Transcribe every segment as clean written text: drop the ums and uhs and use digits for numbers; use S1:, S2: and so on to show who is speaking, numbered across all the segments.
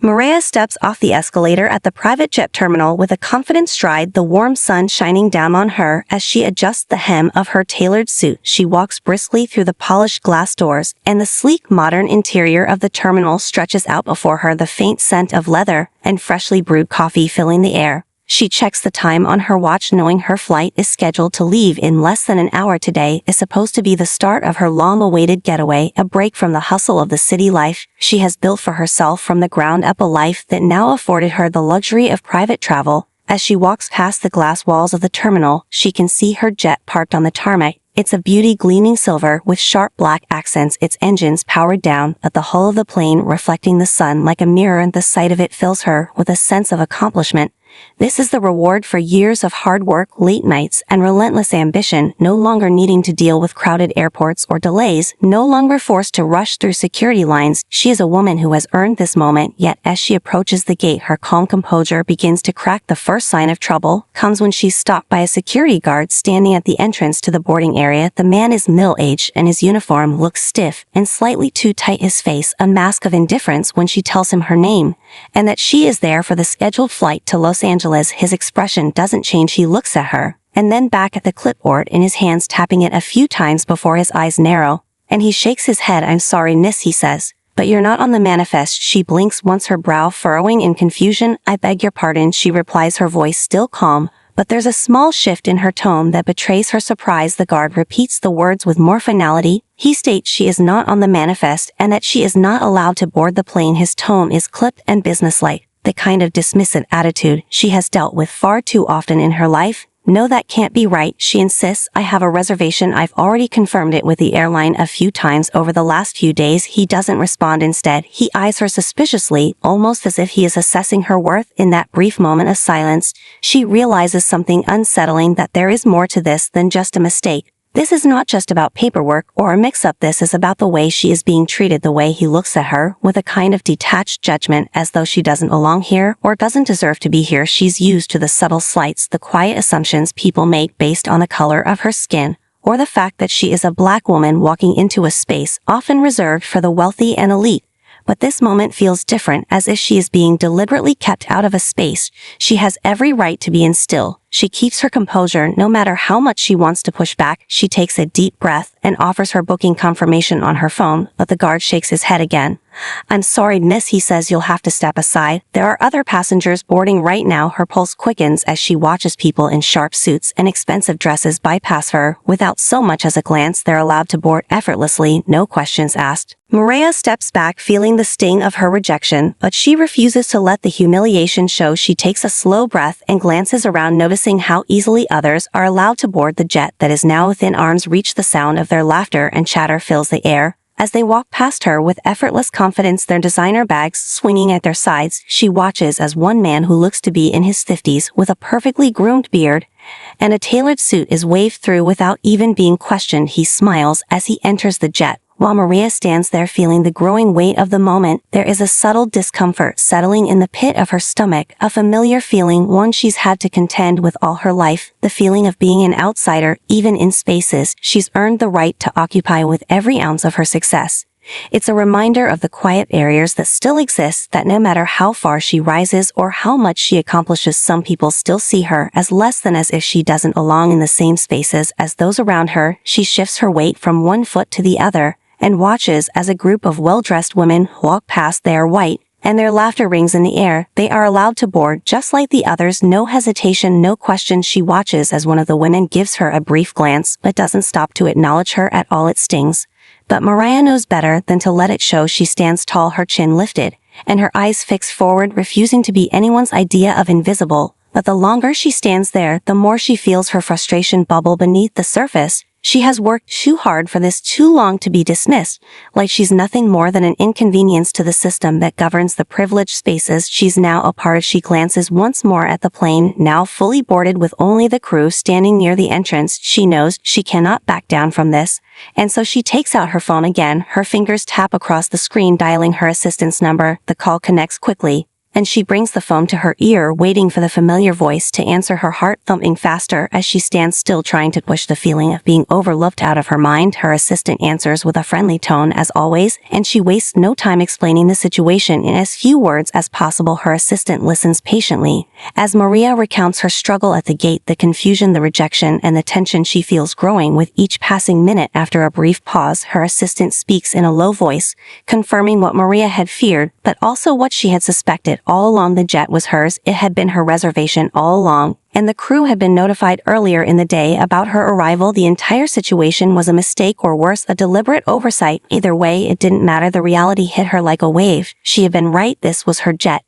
S1: Maria steps off the escalator at the private jet terminal with a confident stride, the warm sun shining down on her as she adjusts the hem of her tailored suit. She walks briskly through the polished glass doors, and the sleek modern interior of the terminal stretches out before her, the faint scent of leather and freshly brewed coffee filling the air. She checks the time on her watch, knowing her flight is scheduled to leave in less than an hour. Today is supposed to be the start of her long-awaited getaway, a break from the hustle of the city life she has built for herself from the ground up, a life that now afforded her the luxury of private travel. As she walks past the glass walls of the terminal, she can see her jet parked on the tarmac. It's a beauty, gleaming silver with sharp black accents, its engines powered down, but the hull of the plane reflecting the sun like a mirror, and the sight of it fills her with a sense of accomplishment. This is the reward for years of hard work, late nights, and relentless ambition, no longer needing to deal with crowded airports or delays, no longer forced to rush through security lines. She is a woman who has earned this moment, yet as she approaches the gate, her calm composure begins to crack. The first sign of trouble comes when she's stopped by a security guard standing at the entrance to the boarding area. The man is middle-aged, and his uniform looks stiff and slightly too tight, his face a mask of indifference when she tells him her name, and that she is there for the scheduled flight to Los Angeles. His expression doesn't change. He looks at her, and then back at the clipboard in his hands, tapping it a few times before his eyes narrow, and he shakes his head. "I'm sorry, miss," he says, "but you're not on the manifest." She blinks once, her brow furrowing in confusion. "I beg your pardon," she replies, her voice still calm, but there's a small shift in her tone that betrays her surprise. The guard repeats the words with more finality. He states she is not on the manifest and that she is not allowed to board the plane. His tone is clipped and businesslike, the kind of dismissive attitude she has dealt with far too often in her life. "No, that can't be right," she insists. "I have a reservation. I've already confirmed it with the airline a few times over the last few days." He doesn't respond. Instead, he eyes her suspiciously, almost as if he is assessing her worth. In that brief moment of silence, she realizes something unsettling, that there is more to this than just a mistake. This is not just about paperwork or a mix-up. This is about the way she is being treated, the way he looks at her with a kind of detached judgment, as though she doesn't belong here or doesn't deserve to be here. She's used to the subtle slights, the quiet assumptions people make based on the color of her skin, or the fact that she is a black woman walking into a space often reserved for the wealthy and elite. But this moment feels different, as if she is being deliberately kept out of a space she has every right to be in. Still, she keeps her composure no matter how much she wants to push back. She takes a deep breath and offers her booking confirmation on her phone, but the guard shakes his head again. "I'm sorry, miss," he says, "you'll have to step aside. There are other passengers boarding right now." Her pulse quickens as she watches people in sharp suits and expensive dresses bypass her without so much as a glance. They're allowed to board effortlessly, no questions asked. Maria steps back, feeling the sting of her rejection, but she refuses to let the humiliation show. She takes a slow breath and glances around, noticing how easily others are allowed to board the jet that is now within arm's reach. The sound of their laughter and chatter fills the air as they walk past her with effortless confidence, their designer bags swinging at their sides. She watches as one man who looks to be in his 50s, with a perfectly groomed beard and a tailored suit, is waved through without even being questioned. He smiles as he enters the jet, while Maria stands there feeling the growing weight of the moment. There is a subtle discomfort settling in the pit of her stomach, a familiar feeling, one she's had to contend with all her life, the feeling of being an outsider, even in spaces she's earned the right to occupy with every ounce of her success. It's a reminder of the quiet barriers that still exist, that no matter how far she rises or how much she accomplishes, some people still see her as less than, as if she doesn't belong in the same spaces as those around her. She shifts her weight from one foot to the other and watches as a group of well-dressed women walk past. They are white, and their laughter rings in the air. They are allowed to board just like the others, no hesitation, no question. She watches as one of the women gives her a brief glance but doesn't stop to acknowledge her at all. It stings, but Maria knows better than to let it show. She stands tall, her chin lifted, and her eyes fixed forward, refusing to be anyone's idea of invisible. But the longer she stands there, the more she feels her frustration bubble beneath the surface. She has worked too hard for this, too long to be dismissed, like she's nothing more than an inconvenience to the system that governs the privileged spaces she's now a part of. She glances once more at the plane, now fully boarded with only the crew standing near the entrance. She knows she cannot back down from this, and so she takes out her phone again. Her fingers tap across the screen, dialing her assistant's number. The call connects quickly, and she brings the phone to her ear, waiting for the familiar voice to answer, her heart thumping faster as she stands still, trying to push the feeling of being overlooked out of her mind. Her assistant answers with a friendly tone as always, and she wastes no time explaining the situation in as few words as possible. Her assistant listens patiently as Maria recounts her struggle at the gate, the confusion, the rejection, and the tension she feels growing with each passing minute. After a brief pause, her assistant speaks in a low voice, confirming what Maria had feared, but also what she had suspected all along. The jet was hers. It had been her reservation all along, and the crew had been notified earlier in the day about her arrival. The entire situation was a mistake, or worse, a deliberate oversight. Either way, it didn't matter. The reality hit her like a wave. She had been right. This was her jet,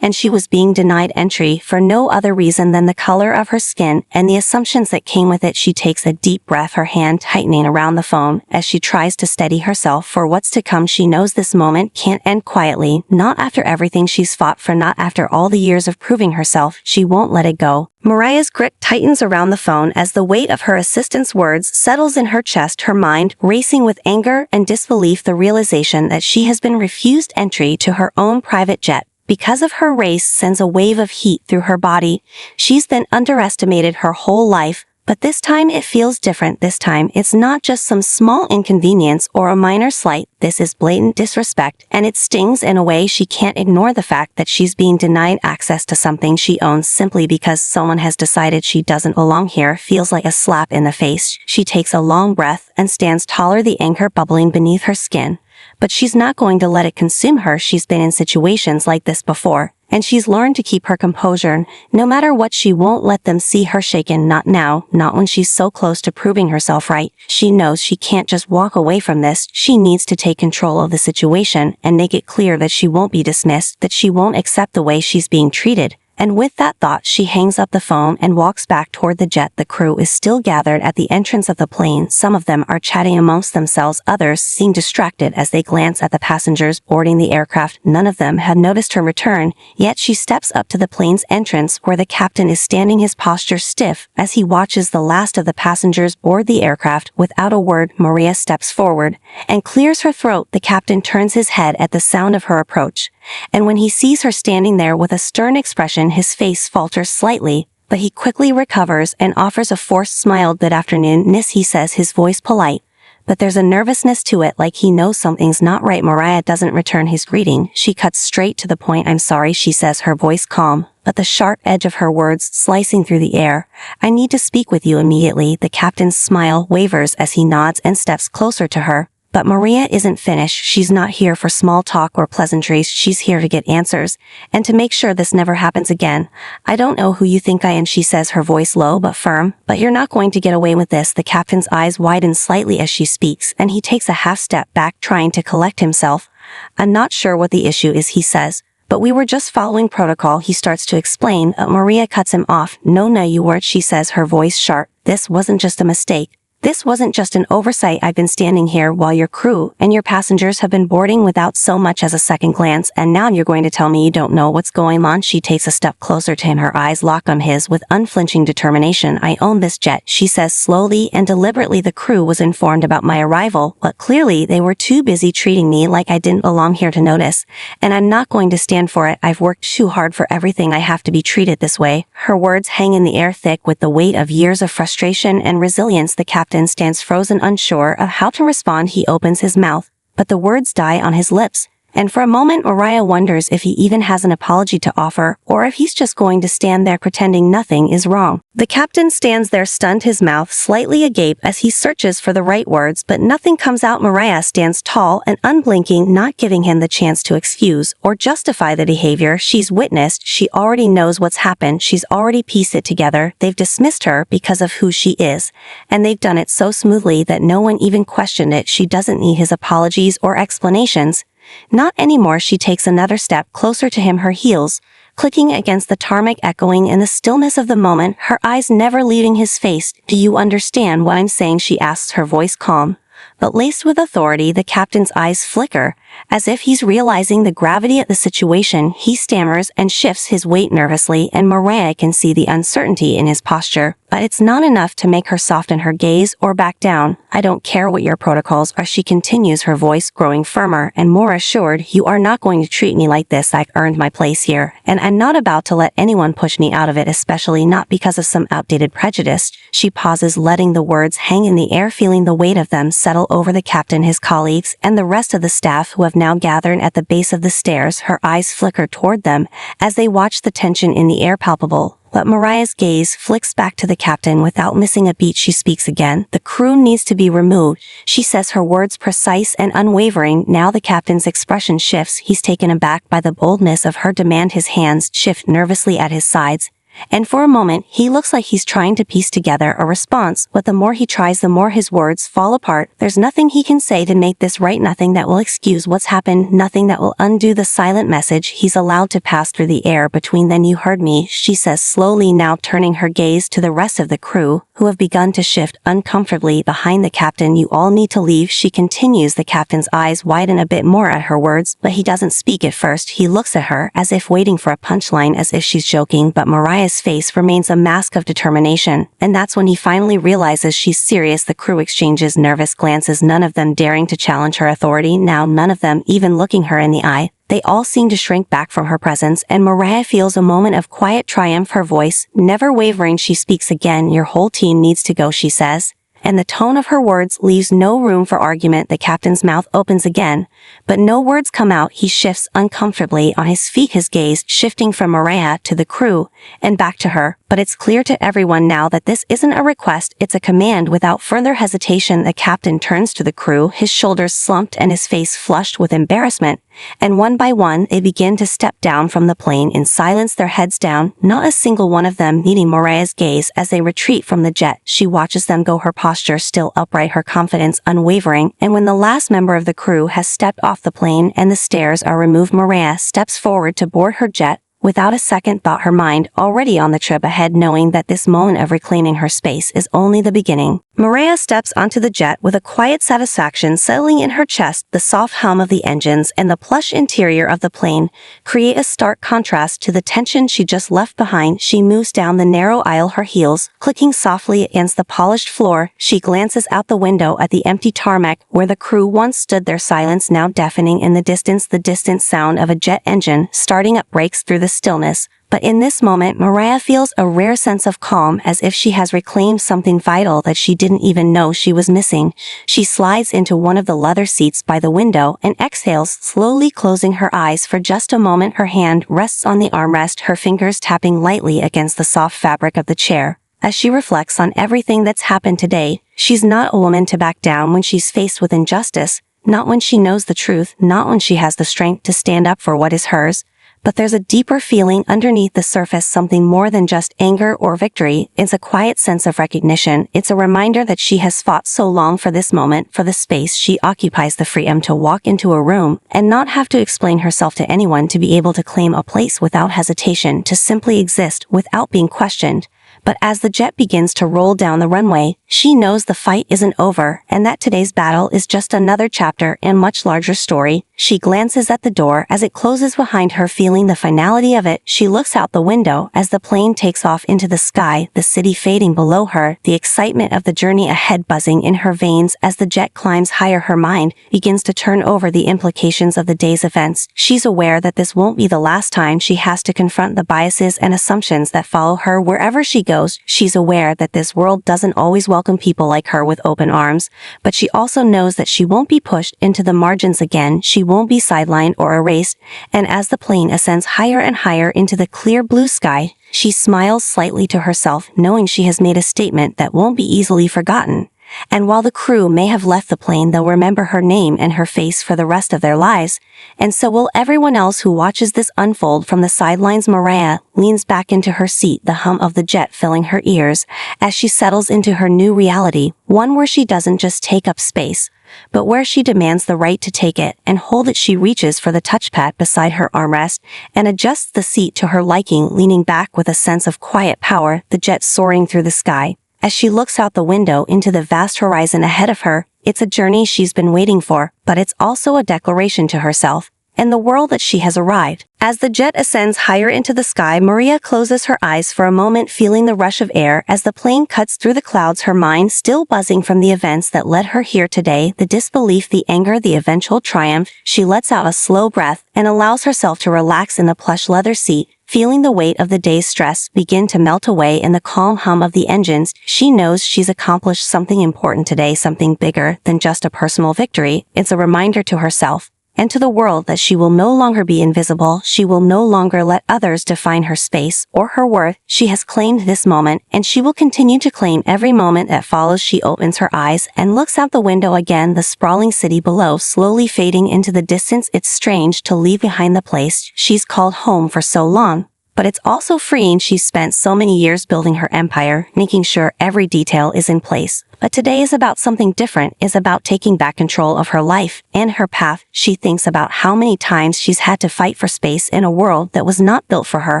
S1: and she was being denied entry for no other reason than the color of her skin and the assumptions that came with it. She takes a deep breath, her hand tightening around the phone as she tries to steady herself for what's to come. She knows this moment can't end quietly, not after everything she's fought for, not after all the years of proving herself. She won't let it go. Maria's grip tightens around the phone as the weight of her assistant's words settles in her chest, her mind racing with anger and disbelief. The realization that she has been refused entry to her own private jet because of her race sends a wave of heat through her body. She's been underestimated her whole life, but this time it feels different. This time it's not just some small inconvenience or a minor slight. This is blatant disrespect, and it stings in a way she can't ignore. The fact that she's being denied access to something she owns simply because someone has decided she doesn't belong here feels like a slap in the face. She takes a long breath and stands taller, the anger bubbling beneath her skin. But she's not going to let it consume her. She's been in situations like this before, and she's learned to keep her composure. No matter what, she won't let them see her shaken. Not now, not when she's so close to proving herself right. She knows she can't just walk away from this. She needs to take control of the situation and make it clear that she won't be dismissed, that she won't accept the way she's being treated. And with that thought, she hangs up the phone and walks back toward the jet. The crew is still gathered at the entrance of the plane. Some of them are chatting amongst themselves. Others seem distracted as they glance at the passengers boarding the aircraft. None of them had noticed her return, yet she steps up to the plane's entrance where the captain is standing, his posture stiff as he watches the last of the passengers board the aircraft. Without a word, Maria steps forward and clears her throat. The captain turns his head at the sound of her approach, and when he sees her standing there with a stern expression, his face falters slightly, but he quickly recovers and offers a forced smile. "Good afternoon, miss," he says, his voice polite, but there's a nervousness to it, like he knows something's not right. Maria doesn't return his greeting. She cuts straight to the point. "I'm sorry," she says, her voice calm, but the sharp edge of her words slicing through the air. "I need to speak with you immediately." The captain's smile wavers as he nods and steps closer to her. But Maria isn't finished. She's not here for small talk or pleasantries. She's here to get answers, and to make sure this never happens again. "I don't know who you think I am," she says, her voice low but firm, "but you're not going to get away with this." The captain's eyes widen slightly as she speaks, and he takes a half step back, trying to collect himself. "I'm not sure what the issue is," he says, "but we were just following protocol." He starts to explain, but Maria cuts him off. No, you weren't," she says, her voice sharp. "This wasn't just a mistake. This wasn't just an oversight. I've been standing here while your crew and your passengers have been boarding without so much as a second glance, and now you're going to tell me you don't know what's going on?" She takes a step closer to him, her eyes lock on his with unflinching determination. "I own this jet," she says slowly and deliberately. "The crew was informed about my arrival, but clearly they were too busy treating me like I didn't belong here to notice, and I'm not going to stand for it. I've worked too hard for everything. I have to be treated this way." Her words hang in the air, thick with the weight of years of frustration and resilience. The captain stands frozen, unsure of how to respond. He opens his mouth, but the words die on his lips. And for a moment, Maria wonders if he even has an apology to offer, or if he's just going to stand there pretending nothing is wrong. The captain stands there stunned, his mouth slightly agape as he searches for the right words, but nothing comes out. Maria stands tall and unblinking, not giving him the chance to excuse or justify the behavior she's witnessed. She already knows what's happened. She's already pieced it together. They've dismissed her because of who she is, and they've done it so smoothly that no one even questioned it. She doesn't need his apologies or explanations. Not anymore. She takes another step closer to him, her heels clicking against the tarmac, echoing in the stillness of the moment, her eyes never leaving his face. "Do you understand what I'm saying?" she asks, her voice calm but laced with authority. The captain's eyes flicker As if he's realizing the gravity of the situation, he stammers and shifts his weight nervously, and Mariah can see the uncertainty in his posture. But it's not enough to make her soften her gaze or back down. "I don't care what your protocols are," she continues, her voice growing firmer and more assured. "You are not going to treat me like this. I've earned my place here, and I'm not about to let anyone push me out of it, especially not because of some outdated prejudice." She pauses, letting the words hang in the air, feeling the weight of them settle over the captain, his colleagues, and the rest of the staff who have now gathered at the base of the stairs. Her eyes flicker toward them as they watch the tension in the air palpable. But Mariah's gaze flicks back to the captain. Without missing a beat, she speaks again. "The crew needs to be removed," she says, her words precise and unwavering. Now the captain's expression shifts. He's taken aback by the boldness of her demand. His hands shift nervously at his sides, and for a moment, he looks like he's trying to piece together a response, but the more he tries, the more his words fall apart. There's nothing he can say to make this right, nothing that will excuse what's happened, nothing that will undo the silent message he's allowed to pass through the air between them. "You heard me," she says slowly, now turning her gaze to the rest of the crew, who have begun to shift uncomfortably behind the captain. "You all need to leave," she continues. The captain's eyes widen a bit more at her words, but he doesn't speak at first. He looks at her as if waiting for a punchline, as if she's joking, but Mariah's face remains a mask of determination, and that's when he finally realizes she's serious. The crew exchanges nervous glances, none of them daring to challenge her authority now, none of them even looking her in the eye. They all seem to shrink back from her presence, and Mariah feels a moment of quiet triumph. Her voice, never wavering, she speaks again. "Your whole team needs to go," she says, and the tone of her words leaves no room for argument. The captain's mouth opens again, but no words come out. He shifts uncomfortably on his feet, his gaze shifting from Mariah to the crew and back to her. But it's clear to everyone now that this isn't a request, it's a command. Without further hesitation, the captain turns to the crew, his shoulders slumped and his face flushed with embarrassment, and one by one they begin to step down from the plane in silence, their heads down, not a single one of them meeting Mariah's gaze. As they retreat from the jet, she watches them go, her posture still upright, her confidence unwavering, and when the last member of the crew has stepped off the plane and the stairs are removed, Mariah steps forward to board her jet. Without a second thought, her mind already on the trip ahead, knowing that this moment of reclaiming her space is only the beginning. Mariah steps onto the jet with a quiet satisfaction settling in her chest. The soft hum of the engines and the plush interior of the plane create a stark contrast to the tension she just left behind. She moves down the narrow aisle, her heels clicking softly against the polished floor. She glances out the window at the empty tarmac where the crew once stood, their silence now deafening. In the distance, the distant sound of a jet engine starting up breaks through the stillness. But in this moment, Mariah feels a rare sense of calm, as if she has reclaimed something vital that she didn't even know she was missing. She slides into one of the leather seats by the window and exhales, slowly closing her eyes for just a moment. Her hand rests on the armrest, her fingers tapping lightly against the soft fabric of the chair. As she reflects on everything that's happened today, she's not a woman to back down when she's faced with injustice, not when she knows the truth, not when she has the strength to stand up for what is hers. But there's a deeper feeling underneath the surface, something more than just anger or victory. It's a quiet sense of recognition. It's a reminder that she has fought so long for this moment, for the space she occupies, the freedom to walk into a room and not have to explain herself to anyone, to be able to claim a place without hesitation, to simply exist without being questioned. But as the jet begins to roll down the runway, she knows the fight isn't over, and that today's battle is just another chapter in a much larger story. She glances at the door as it closes behind her, feeling the finality of it. She looks out the window as the plane takes off into the sky, the city fading below her, the excitement of the journey ahead buzzing in her veins. As the jet climbs higher, her mind begins to turn over the implications of the day's events. She's aware that this won't be the last time she has to confront the biases and assumptions that follow her wherever she goes. She's aware that this world doesn't always welcome people like her with open arms, but she also knows that she won't be pushed into the margins again. She won't be sidelined or erased. And as the plane ascends higher and higher into the clear blue sky, she smiles slightly to herself, knowing she has made a statement that won't be easily forgotten. And while the crew may have left the plane, they'll remember her name and her face for the rest of their lives, and so will everyone else who watches this unfold from the sidelines. Mariah leans back into her seat, the hum of the jet filling her ears as she settles into her new reality, one where she doesn't just take up space, but where she demands the right to take it and hold it. She reaches for the touchpad beside her armrest and adjusts the seat to her liking, leaning back with a sense of quiet power, the jet soaring through the sky. As she looks out the window into the vast horizon ahead of her, it's a journey she's been waiting for, but it's also a declaration to herself and the world that she has arrived. As the jet ascends higher into the sky, Maria closes her eyes for a moment, feeling the rush of air as the plane cuts through the clouds, her mind still buzzing from the events that led her here today, the disbelief, the anger, the eventual triumph. She lets out a slow breath and allows herself to relax in the plush leather seat, feeling the weight of the day's stress begin to melt away in the calm hum of the engines. She knows she's accomplished something important today, something bigger than just a personal victory. It's a reminder to herself and to the world that she will no longer be invisible. She will no longer let others define her space or her worth. She has claimed this moment, and she will continue to claim every moment that follows. She opens her eyes and looks out the window again, the sprawling city below slowly fading into the distance. It's strange to leave behind the place she's called home for so long, but it's also freeing. She's spent so many years building her empire, making sure every detail is in place. But today is about something different, is about taking back control of her life and her path. She thinks about how many times she's had to fight for space in a world that was not built for her,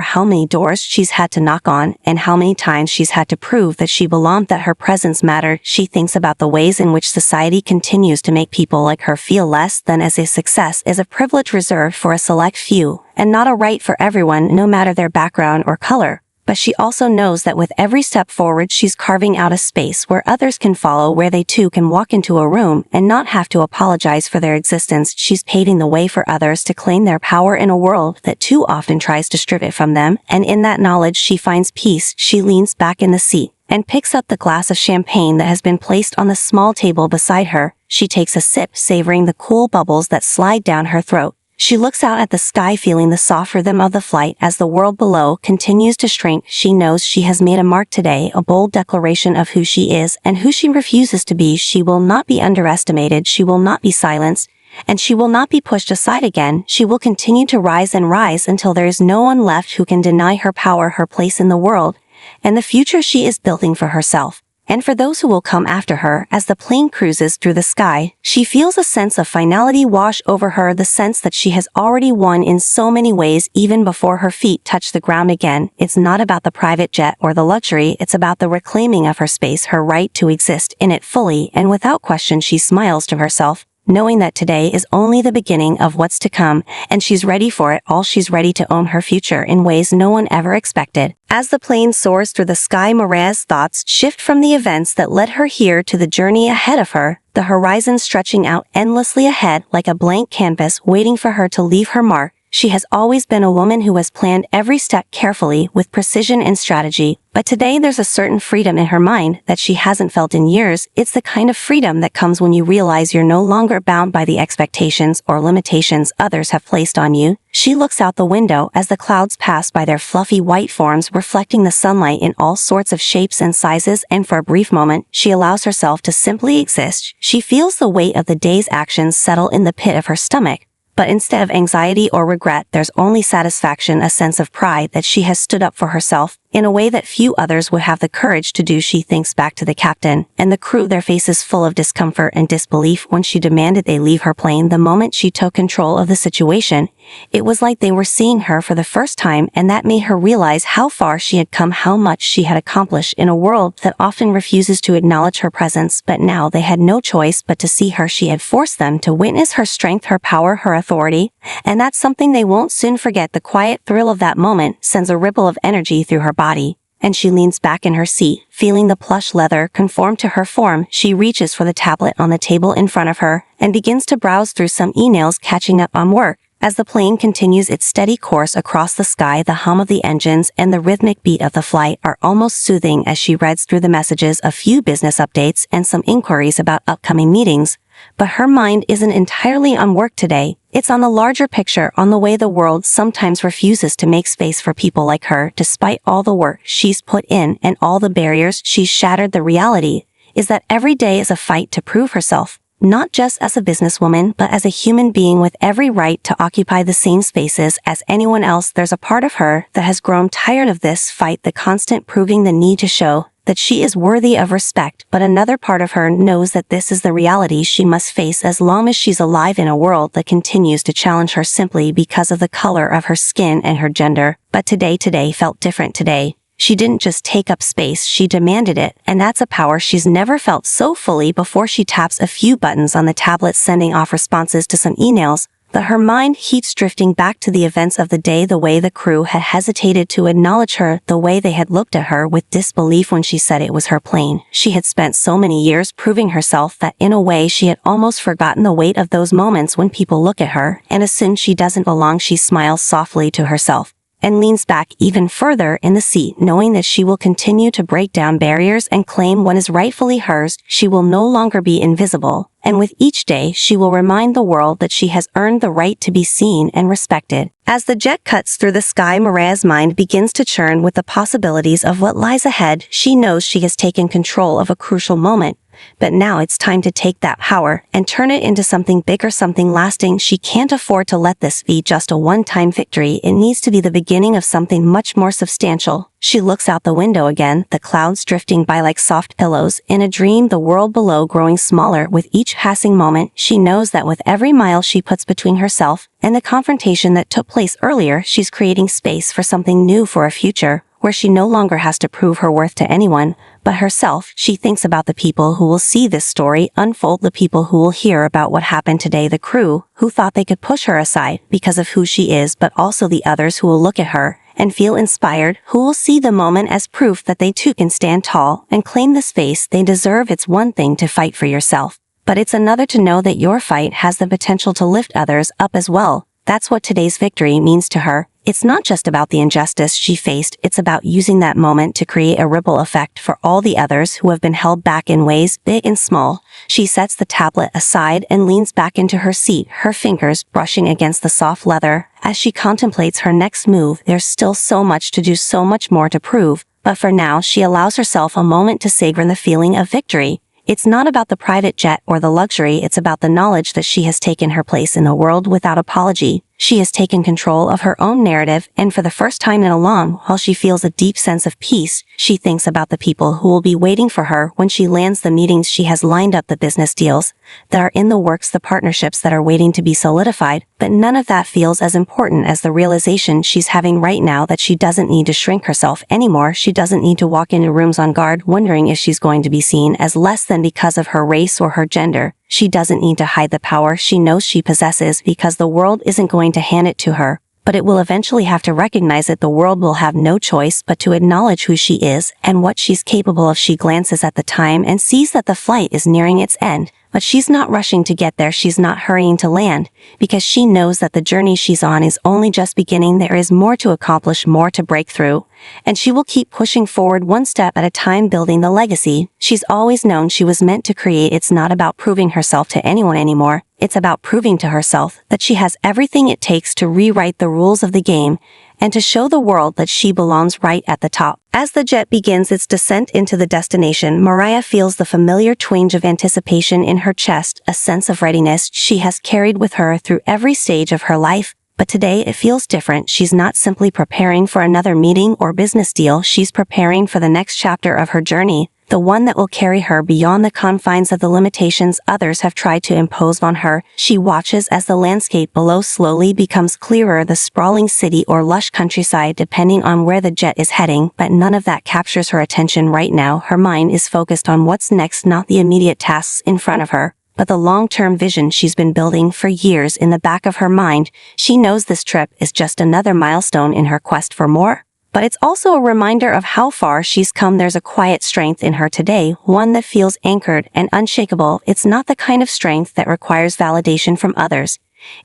S1: how many doors she's had to knock on, and how many times she's had to prove that she belonged, that her presence mattered. She thinks about the ways in which society continues to make people like her feel less than, as a success is a privilege reserved for a select few, and not a right for everyone, no matter their background or color. But she also knows that with every step forward, she's carving out a space where others can follow, where they too can walk into a room and not have to apologize for their existence. She's paving the way for others to claim their power in a world that too often tries to strip it from them, and in that knowledge she finds peace. She leans back in the seat and picks up the glass of champagne that has been placed on the small table beside her. She takes a sip, savoring the cool bubbles that slide down her throat. She looks out at the sky, feeling the soft rhythm of the flight as the world below continues to shrink. She knows she has made a mark today, a bold declaration of who she is and who she refuses to be. She will not be underestimated, she will not be silenced, and she will not be pushed aside again. She will continue to rise and rise until there is no one left who can deny her power, her place in the world, and the future she is building for herself and for those who will come after her. As the plane cruises through the sky, she feels a sense of finality wash over her, the sense that she has already won in so many ways even before her feet touch the ground again. It's not about the private jet or the luxury, it's about the reclaiming of her space, her right to exist in it fully and without question. She smiles to herself, knowing that today is only the beginning of what's to come, and she's ready for it all. She's ready to own her future in ways no one ever expected. As the plane soars through the sky, Maria's thoughts shift from the events that led her here to the journey ahead of her, the horizon stretching out endlessly ahead like a blank canvas waiting for her to leave her mark. She has always been a woman who has planned every step carefully with precision and strategy, but today there's a certain freedom in her mind that she hasn't felt in years. It's the kind of freedom that comes when you realize you're no longer bound by the expectations or limitations others have placed on you. She looks out the window as the clouds pass by, their fluffy white forms reflecting the sunlight in all sorts of shapes and sizes, and for a brief moment, she allows herself to simply exist. She feels the weight of the day's actions settle in the pit of her stomach. But instead of anxiety or regret, there's only satisfaction, a sense of pride that she has stood up for herself in a way that few others would have the courage to do. She thinks back to the captain and the crew, their faces full of discomfort and disbelief when she demanded they leave her plane. The moment she took control of the situation, it was like they were seeing her for the first time, and that made her realize how far she had come, how much she had accomplished in a world that often refuses to acknowledge her presence. But now they had no choice but to see her. She had forced them to witness her strength, her power, her authority, and that's something they won't soon forget. The quiet thrill of that moment sends a ripple of energy through her body, and she leans back in her seat, feeling the plush leather conform to her form. She reaches for the tablet on the table in front of her and begins to browse through some emails, catching up on work. As the plane continues its steady course across the sky, the hum of the engines and the rhythmic beat of the flight are almost soothing as she reads through the messages, a few business updates and some inquiries about upcoming meetings. But her mind isn't entirely on work today. It's on the larger picture, on the way the world sometimes refuses to make space for people like her. Despite all the work she's put in and all the barriers she's shattered, the reality is that every day is a fight to prove herself, not just as a businesswoman, but as a human being with every right to occupy the same spaces as anyone else. There's a part of her that has grown tired of this fight, the constant proving, the need to show that she is worthy of respect, but another part of her knows that this is the reality she must face as long as she's alive in a world that continues to challenge her simply because of the color of her skin and her gender. But today felt different. Today, She didn't just take up space, she demanded it, and that's a power she's never felt so fully before. She taps a few buttons on the tablet, sending off responses to some emails, but her mind keeps drifting back to the events of the day, the way the crew had hesitated to acknowledge her, the way they had looked at her with disbelief when she said it was her plane. She had spent so many years proving herself that in a way she had almost forgotten the weight of those moments when people look at her and assume she doesn't belong. She smiles softly to herself and leans back even further in the seat, knowing that she will continue to break down barriers and claim what is rightfully hers. She will no longer be invisible, and with each day she will remind the world that she has earned the right to be seen and respected. As the jet cuts through the sky, Mariah's mind begins to churn with the possibilities of what lies ahead. She knows she has taken control of a crucial moment, but now it's time to take that power and turn it into something bigger, something lasting. She can't afford to let this be just a one-time victory. It needs to be the beginning of something much more substantial. She looks out the window again, the clouds drifting by like soft pillows. In a dream, the world below growing smaller with each passing moment. She knows that with every mile she puts between herself and the confrontation that took place earlier, she's creating space for something new, for a future where she no longer has to prove her worth to anyone but herself. She thinks about the people who will see this story unfold, the people who will hear about what happened today, the crew who thought they could push her aside because of who she is, but also the others who will look at her and feel inspired, who will see the moment as proof that they too can stand tall and claim the space they deserve. It's one thing to fight for yourself, but it's another to know that your fight has the potential to lift others up as well. That's what today's victory means to her. It's not just about the injustice she faced, it's about using that moment to create a ripple effect for all the others who have been held back in ways big and small. She sets the tablet aside and leans back into her seat, her fingers brushing against the soft leather. As she contemplates her next move, there's still so much to do, so much more to prove, but for now she allows herself a moment to savor the feeling of victory. It's not about the private jet or the luxury, it's about the knowledge that she has taken her place in the world without apology. She has taken control of her own narrative, and for the first time in a long while she feels a deep sense of peace. She thinks about the people who will be waiting for her when she lands, the meetings she has lined up, the business deals that are in the works, the partnerships that are waiting to be solidified, but none of that feels as important as the realization she's having right now that she doesn't need to shrink herself anymore. She doesn't need to walk into rooms on guard wondering if she's going to be seen as less than because of her race or her gender. She doesn't need to hide the power she knows she possesses, because the world isn't going to hand it to her, but it will eventually have to recognize it. The world will have no choice but to acknowledge who she is and what she's capable of. She glances at the time and sees that the flight is nearing its end, but she's not rushing to get there. She's not hurrying to land, because she knows that the journey she's on is only just beginning. There is more to accomplish, more to break through, and she will keep pushing forward one step at a time, building the legacy she's always known she was meant to create. It's not about proving herself to anyone anymore. It's about proving to herself that she has everything it takes to rewrite the rules of the game and to show the world that she belongs right at the top. As the jet begins its descent into the destination, Mariah feels the familiar twinge of anticipation in her chest, a sense of readiness she has carried with her through every stage of her life. But today it feels different. She's not simply preparing for another meeting or business deal. She's preparing for the next chapter of her journey, the one that will carry her beyond the confines of the limitations others have tried to impose on her. She watches as the landscape below slowly becomes clearer, the sprawling city or lush countryside depending on where the jet is heading, but none of that captures her attention right now. Her mind is focused on what's next, not the immediate tasks in front of her, but the long-term vision she's been building for years. In the back of her mind, she knows this trip is just another milestone in her quest for more. But it's also a reminder of how far she's come. There's a quiet strength in her today, one that feels anchored and unshakable. It's not the kind of strength that requires validation from others.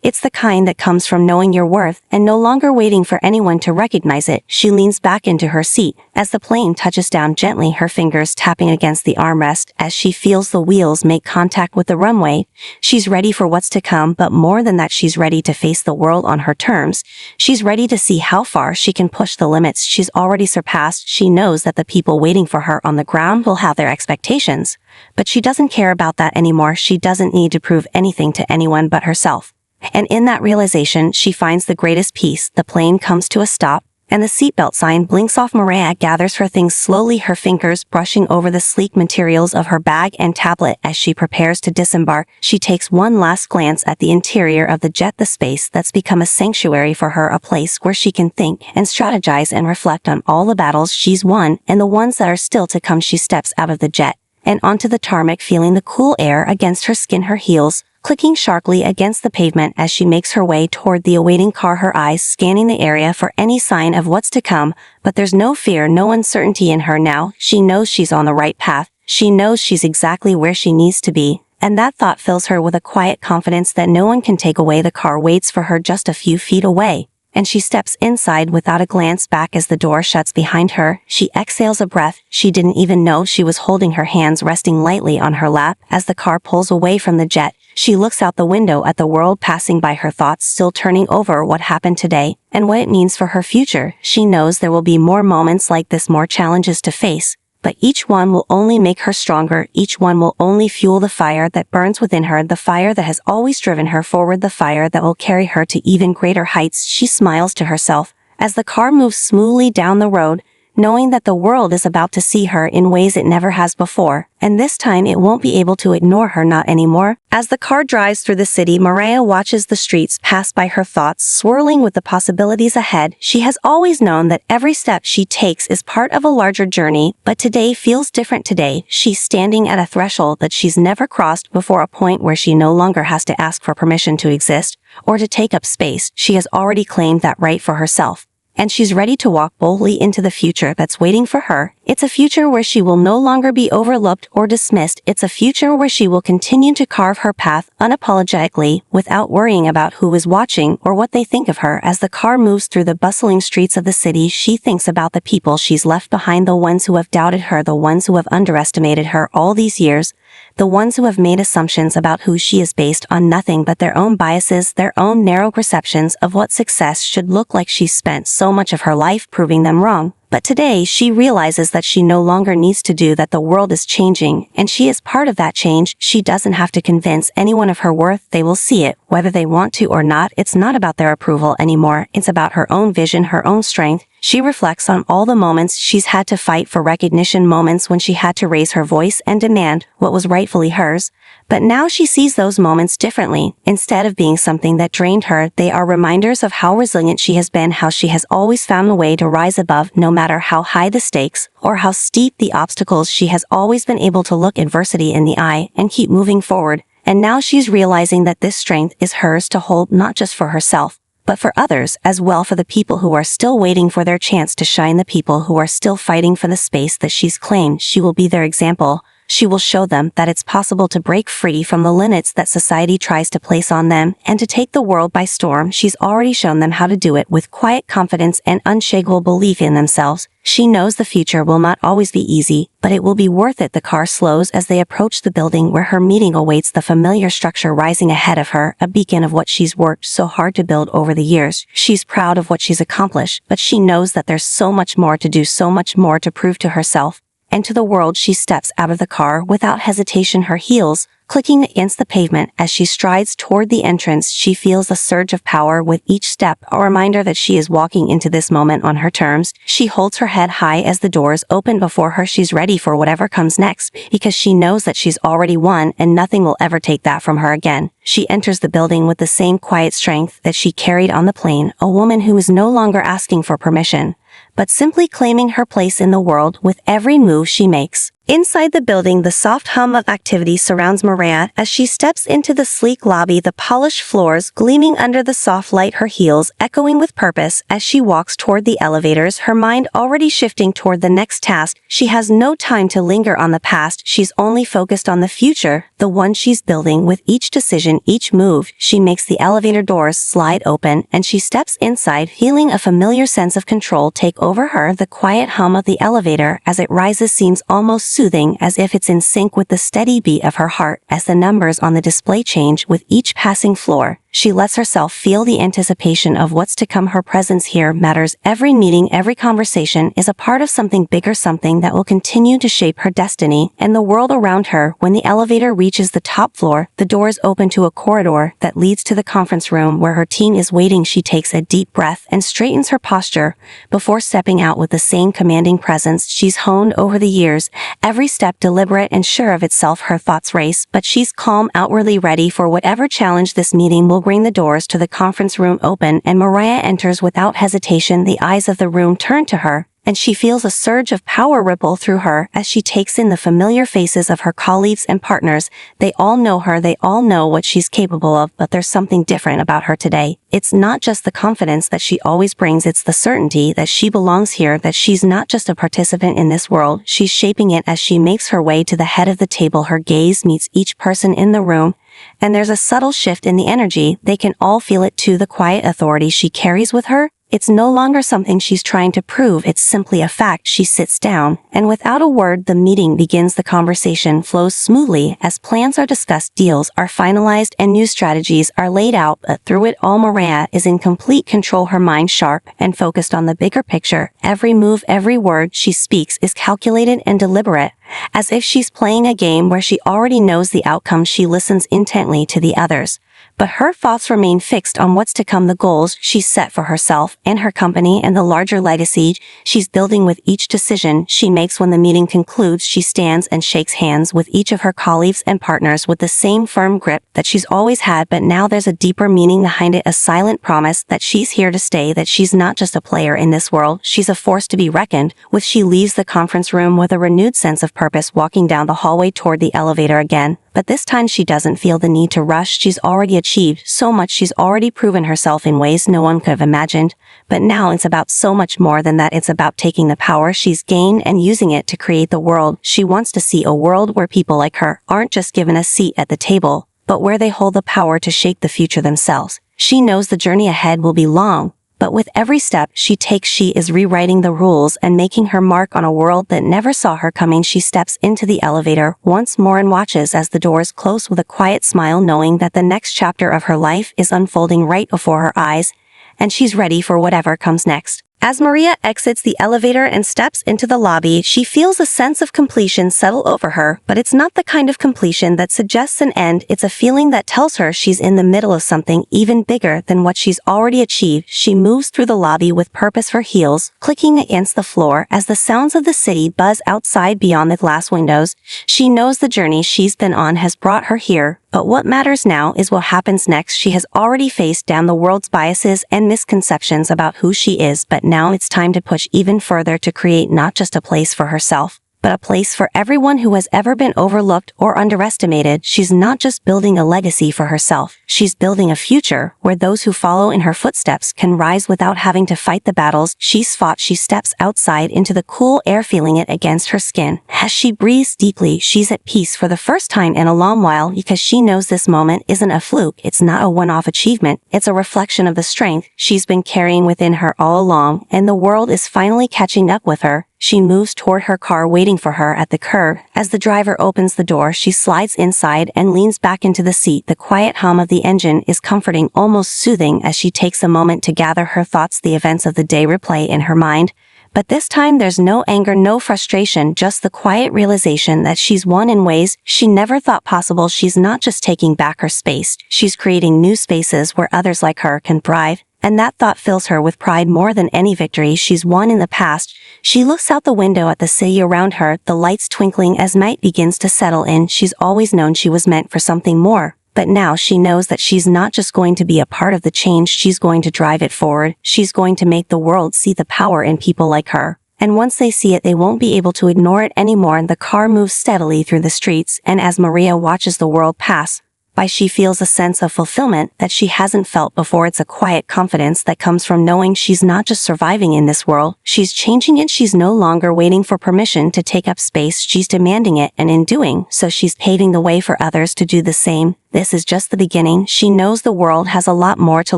S1: It's the kind that comes from knowing your worth and no longer waiting for anyone to recognize it. She leans back into her seat as the plane touches down gently, her fingers tapping against the armrest as she feels the wheels make contact with the runway. She's ready for what's to come, but more than that, she's ready to face the world on her terms. She's ready to see how far she can push the limits she's already surpassed. She knows that the people waiting for her on the ground will have their expectations, but she doesn't care about that anymore. She doesn't need to prove anything to anyone but herself. And in that realization, she finds the greatest peace. The plane comes to a stop, and the seatbelt sign blinks off. Maria gathers her things slowly, her fingers brushing over the sleek materials of her bag and tablet. As she prepares to disembark, she takes one last glance at the interior of the jet, the space that's become a sanctuary for her, a place where she can think and strategize and reflect on all the battles she's won and the ones that are still to come. She steps out of the jet and onto the tarmac, feeling the cool air against her skin, her heels clicking sharply against the pavement as she makes her way toward the awaiting car, her eyes scanning the area for any sign of what's to come. But there's no fear, no uncertainty in her now. She knows she's on the right path. She knows she's exactly where she needs to be. And that thought fills her with a quiet confidence that no one can take away. The car waits for her just a few feet away, and she steps inside without a glance back. As the door shuts behind her, she exhales a breath. She didn't even know she was holding her hands resting lightly on her lap. As the car pulls away from the jet, she looks out the window at the world passing by, her thoughts still turning over what happened today and what it means for her future. She knows there will be more moments like this, more challenges to face, but each one will only make her stronger. Each one will only fuel the fire that burns within her, the fire that has always driven her forward, the fire that will carry her to even greater heights. She smiles to herself as the car moves smoothly down the road, knowing that the world is about to see her in ways it never has before, and this time it won't be able to ignore her, not anymore. As the car drives through the city, Maria watches the streets pass by, her thoughts swirling with the possibilities ahead. She has always known that every step she takes is part of a larger journey, but today feels different. Today, she's standing at a threshold that she's never crossed before, a point where she no longer has to ask for permission to exist or to take up space. She has already claimed that right for herself, and she's ready to walk boldly into the future that's waiting for her. It's a future where she will no longer be overlooked or dismissed. It's a future where she will continue to carve her path unapologetically, without worrying about who is watching or what they think of her. As the car moves through the bustling streets of the city, she thinks about the people she's left behind, the ones who have doubted her, the ones who have underestimated her all these years, the ones who have made assumptions about who she is based on nothing but their own biases, their own narrow perceptions of what success should look like. She's spent so much of her life proving them wrong. But today she realizes that she no longer needs to do that. The world is changing, and she is part of that change. She doesn't have to convince anyone of her worth. They will see it, whether they want to or not. It's not about their approval anymore. It's about her own vision, her own strength. She reflects on all the moments she's had to fight for recognition, moments when she had to raise her voice and demand what was rightfully hers. But now she sees those moments differently. Instead of being something that drained her, they are reminders of how resilient she has been, how she has always found a way to rise above, no matter how high the stakes or how steep the obstacles. She has always been able to look adversity in the eye and keep moving forward. And now she's realizing that this strength is hers to hold, not just for herself, but for others as well, for the people who are still waiting for their chance to shine, the people who are still fighting for the space that she's claimed. She will be their example. She will show them that it's possible to break free from the limits that society tries to place on them and to take the world by storm. She's already shown them how to do it with quiet confidence and unshakable belief in themselves. She knows the future will not always be easy, but it will be worth it. The car slows as they approach the building where her meeting awaits, the familiar structure rising ahead of her, a beacon of what she's worked so hard to build over the years. She's proud of what she's accomplished, but she knows that there's so much more to do, so much more to prove to herself and to the world. She steps out of the car without hesitation, her heels clicking against the pavement. As she strides toward the entrance, she feels a surge of power with each step, a reminder that she is walking into this moment on her terms. She holds her head high as the doors open before her. She's ready for whatever comes next, because she knows that she's already won and nothing will ever take that from her again. She enters the building with the same quiet strength that she carried on the plane, a woman who is no longer asking for permission, but simply claiming her place in the world with every move she makes. Inside the building, the soft hum of activity surrounds Maria as she steps into the sleek lobby, the polished floors gleaming under the soft light, her heels echoing with purpose as she walks toward the elevators, her mind already shifting toward the next task. She has no time to linger on the past. She's only focused on the future, the one she's building. With each decision, each move she makes, the elevator doors slide open and she steps inside, feeling a familiar sense of control take over her. The quiet hum of the elevator as it rises seems almost soothing, as if it's in sync with the steady beat of her heart. As the numbers on the display change with each passing floor, She lets herself feel the anticipation of what's to come. Her presence here matters. Every meeting, every conversation is a part of something bigger, something that will continue to shape her destiny and the world around her. When the elevator reaches the top floor, the doors open to a corridor that leads to the conference room where her team is waiting. She takes a deep breath and straightens her posture before stepping out with the same commanding presence she's honed over the years. Every step deliberate and sure of itself. Her thoughts race, but she's calm, outwardly ready for whatever challenge this meeting will bring. The doors to the conference room open and Mariah enters without hesitation. The eyes of the room turn to her, and she feels a surge of power ripple through her as she takes in the familiar faces of her colleagues and partners. They all know her, they all know what she's capable of, but there's something different about her today. It's not just the confidence that she always brings, it's the certainty that she belongs here, that she's not just a participant in this world, she's shaping it. As she makes her way to the head of the table, her gaze meets each person in the room, and there's a subtle shift in the energy. They can all feel it too. The quiet authority she carries with her, it's no longer something she's trying to prove, it's simply a fact. She sits down, and without a word, the meeting begins. The conversation flows smoothly as plans are discussed, deals are finalized, and new strategies are laid out. But through it all, Mariah is in complete control, her mind sharp and focused on the bigger picture. Every move, every word she speaks is calculated and deliberate, as if she's playing a game where she already knows the outcome. She listens intently to the others, but her thoughts remain fixed on what's to come, the goals she's set for herself and her company, and the larger legacy she's building with each decision she makes. When the meeting concludes, she stands and shakes hands with each of her colleagues and partners with the same firm grip that she's always had, but now there's a deeper meaning behind it, a silent promise that she's here to stay, that she's not just a player in this world, she's a force to be reckoned with. She leaves the conference room with a renewed sense of purpose, walking down the hallway toward the elevator again. But this time she doesn't feel the need to rush. She's already achieved so much. She's already proven herself in ways no one could have imagined. But now it's about so much more than that. It's about taking the power she's gained and using it to create the world she wants to see, a world where people like her aren't just given a seat at the table, but where they hold the power to shape the future themselves. She knows the journey ahead will be long, but with every step she takes, she is rewriting the rules and making her mark on a world that never saw her coming. She steps into the elevator once more and watches as the doors close with a quiet smile, knowing that the next chapter of her life is unfolding right before her eyes, and she's ready for whatever comes next. As Maria exits the elevator and steps into the lobby, she feels a sense of completion settle over her, but it's not the kind of completion that suggests an end. It's a feeling that tells her she's in the middle of something even bigger than what she's already achieved. She moves through the lobby with purpose, her heels clicking against the floor as the sounds of the city buzz outside beyond the glass windows. She knows the journey she's been on has brought her here, but what matters now is what happens next. She has already faced down the world's biases and misconceptions about who she is, but now it's time to push even further, to create not just a place for herself, but a place for everyone who has ever been overlooked or underestimated. She's not just building a legacy for herself, she's building a future where those who follow in her footsteps can rise without having to fight the battles she's fought. She steps outside into the cool air, feeling it against her skin. As she breathes deeply, she's at peace for the first time in a long while, because she knows this moment isn't a fluke. It's not a one-off achievement. It's a reflection of the strength she's been carrying within her all along, and the world is finally catching up with her. She moves toward her car, waiting for her at the curb. As the driver opens the door, she slides inside and leans back into the seat. The quiet hum of the engine is comforting, almost soothing, as she takes a moment to gather her thoughts. The events of the day replay in her mind, but this time there's no anger, no frustration, just the quiet realization that she's won in ways she never thought possible. She's not just taking back her space, she's creating new spaces where others like her can thrive. And that thought fills her with pride more than any victory she's won in the past. She looks out the window at the city around her, the lights twinkling as night begins to settle in. She's always known she was meant for something more, but now she knows that she's not just going to be a part of the change, she's going to drive it forward. She's going to make the world see the power in people like her. And once they see it, they won't be able to ignore it anymore. The car moves steadily through the streets, and as Maria watches the world pass by, she feels a sense of fulfillment that she hasn't felt before. It's a quiet confidence that comes from knowing she's not just surviving in this world, she's changing it. She's no longer waiting for permission to take up space, she's demanding it, and in doing so, she's paving the way for others to do the same. This is just the beginning. She knows the world has a lot more to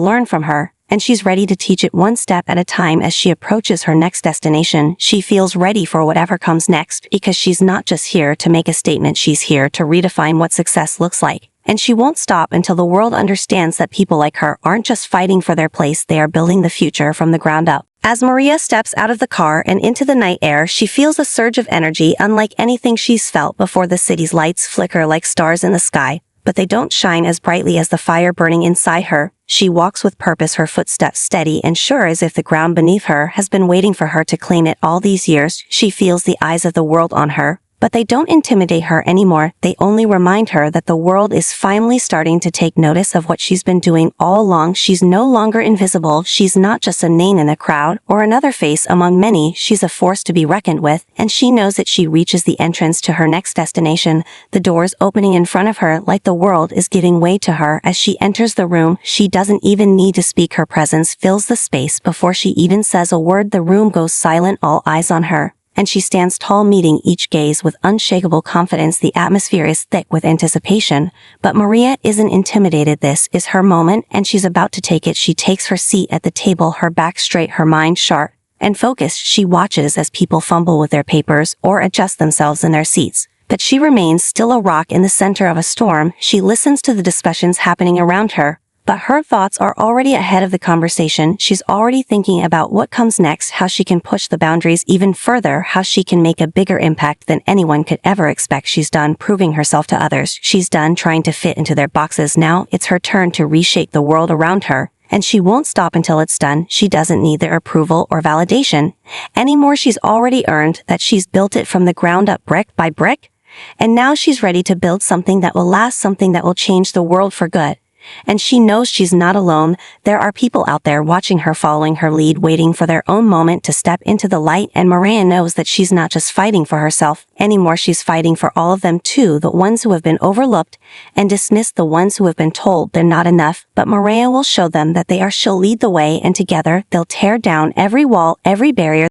S1: learn from her, and she's ready to teach it one step at a time. As she approaches her next destination, she feels ready for whatever comes next, because she's not just here to make a statement, she's here to redefine what success looks like. And she won't stop until the world understands that people like her aren't just fighting for their place, they are building the future from the ground up. As Maria steps out of the car and into the night air, she feels a surge of energy unlike anything she's felt before. The city's lights flicker like stars in the sky, but they don't shine as brightly as the fire burning inside her. She walks with purpose, her footsteps steady and sure, as if the ground beneath her has been waiting for her to claim it all these years. She feels the eyes of the world on her, but they don't intimidate her anymore. They only remind her that the world is finally starting to take notice of what she's been doing all along. She's no longer invisible. She's not just a name in a crowd or another face among many. She's a force to be reckoned with, and she knows that she reaches the entrance to her next destination, the doors opening in front of her like the world is giving way to her as she enters the room. She doesn't even need to speak. Her presence fills the space. Before she even says a word, the room goes silent, all eyes on her. And she stands tall, meeting each gaze with unshakable confidence. The atmosphere is thick with anticipation, but Maria isn't intimidated. This is her moment, and she's about to take it. She takes her seat at the table, her back straight, her mind sharp and focused. She watches as people fumble with their papers or adjust themselves in their seats, but she remains still, a rock in the center of a storm. She listens to the discussions happening around her, but her thoughts are already ahead of the conversation. She's already thinking about what comes next, how she can push the boundaries even further, how she can make a bigger impact than anyone could ever expect. She's done proving herself to others. She's done trying to fit into their boxes. Now it's her turn to reshape the world around her, and she won't stop until it's done. She doesn't need their approval or validation anymore. She's already earned that. She's built it from the ground up, brick by brick, and now she's ready to build something that will last, something that will change the world for good. And she knows she's not alone. There are people out there watching her, following her lead, waiting for their own moment to step into the light. And Maria knows that she's not just fighting for herself anymore. She's fighting for all of them too, the ones who have been overlooked and dismissed, the ones who have been told they're not enough. But Maria will show them that they are. She'll lead the way, and together they'll tear down every wall, every barrier